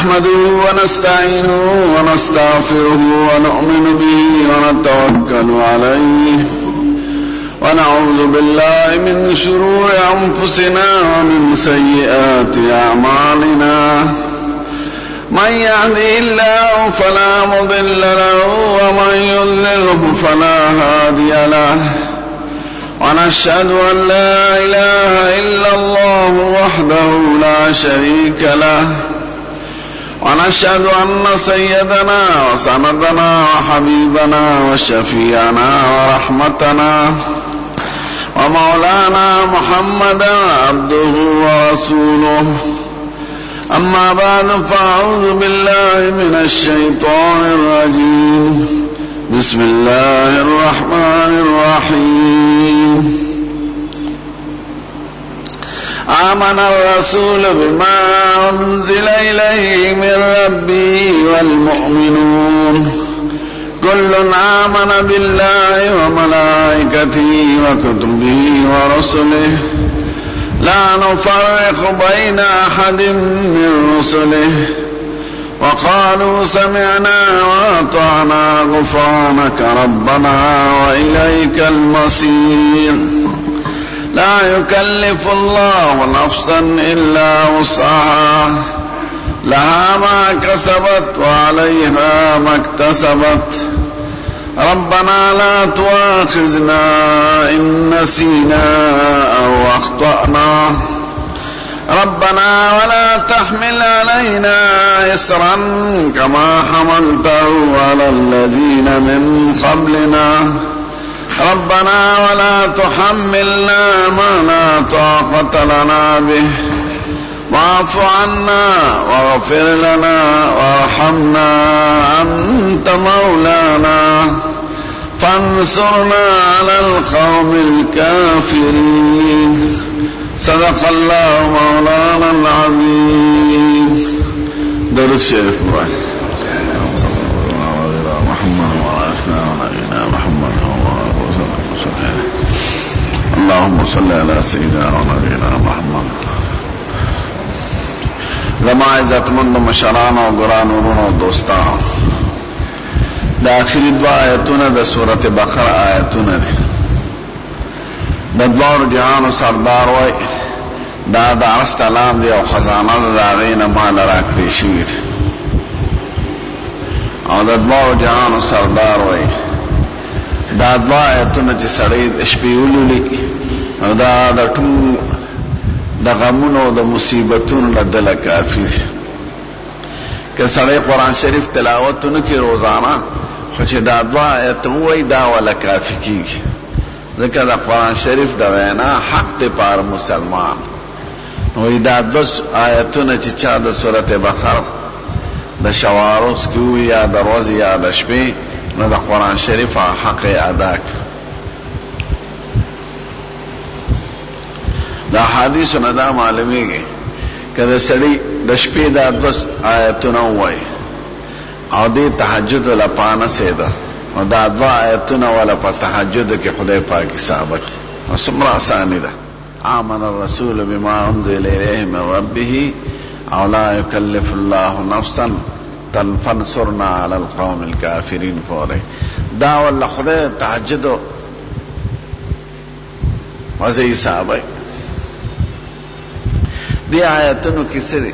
نحمده ونستعينه ونستغفره ونؤمن به ونتوكل عليه ونعوذ بالله من شرور أنفسنا ومن سيئات أعمالنا من يهده الله فلا مضل له ومن يضلله فلا هادي له ونشهد أن لا إله إلا الله وحده لا شريك له ونشهد أن سيدنا وسندنا وحبيبنا وشفيعنا ورحمتنا ومولانا محمدا عبده ورسوله أما بعد فأعوذ بالله من الشيطان الرجيم بسم الله الرحمن الرحيم آمن الرسول بما أنزل إليه من ربه والمؤمنون كل آمن بالله وملائكته وكتبه ورسله لا نفرق بين أحد من رسله وقالوا سمعنا وأطعنا غفرانك ربنا وإليك المصير لا يكلف الله نفسا إلا وسعها لها ما كسبت وعليها ما اكتسبت ربنا لا تؤاخذنا إن نسينا أو أخطأنا ربنا ولا تحمل علينا إصرا كما حملته على الذين من قبلنا ربنا ولا تحملنا ما لا طاقة لنا به واعف عنا واغفر لنا وارحمنا أنت مولانا فانصرنا على القوم الكافرين صدق الله مولانا العظيم. درود شريف صلى الله على محمد وعلى نبينا محمد اللهم صل على سيدنا ونبينا محمد. زما عزتمند مشران و گران ورونو دوستان دا آخری دو آیتونه دا سورت بقره آیتونه دی دا دوار جهان و سردار وی دا عرست علام دی و خزانه دا غین مال راکلی شوی دی او دا دوار جهان و سردار وی دا دو آیتونه چی سڑید اشپیولو لی او دا تو دا غمونو دا مصیبتون لدل کافی دی کہ سڑی قرآن شریف تلاوتو نکی روزانا خوچ دا دو آیتو وی دا والا کافی کی ذکر دا قرآن شریف دا وینا حق دی پار مسلمان وی دا دو آیتو نچی چا دا سورت بقر دا شواروس کیوی یا دا روزی یا دا شپی نا دا قرآن شریف حق ادا دا حدیث نا دا معلومی گی کہ دا سڑی دا شپی دا دوس آیتنا ہوئی او دی تحجد لپانا سیدا و دا دو آیتنا والا پا تحجد کے خدای پاکی سابق و سمرا آسانی دا آمن الرسول بما انزل الیہ من ربه او لا یکلف اللہ نفسا فانصرنا علی القوم الكافرین پورے دا والا خدای تحجد وزی سابق دی آیتنو کسی دی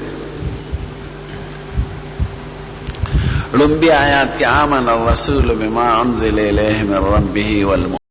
لنبی آیات کے آمن الرسول بما انزل الیہ من ربه والمؤمنین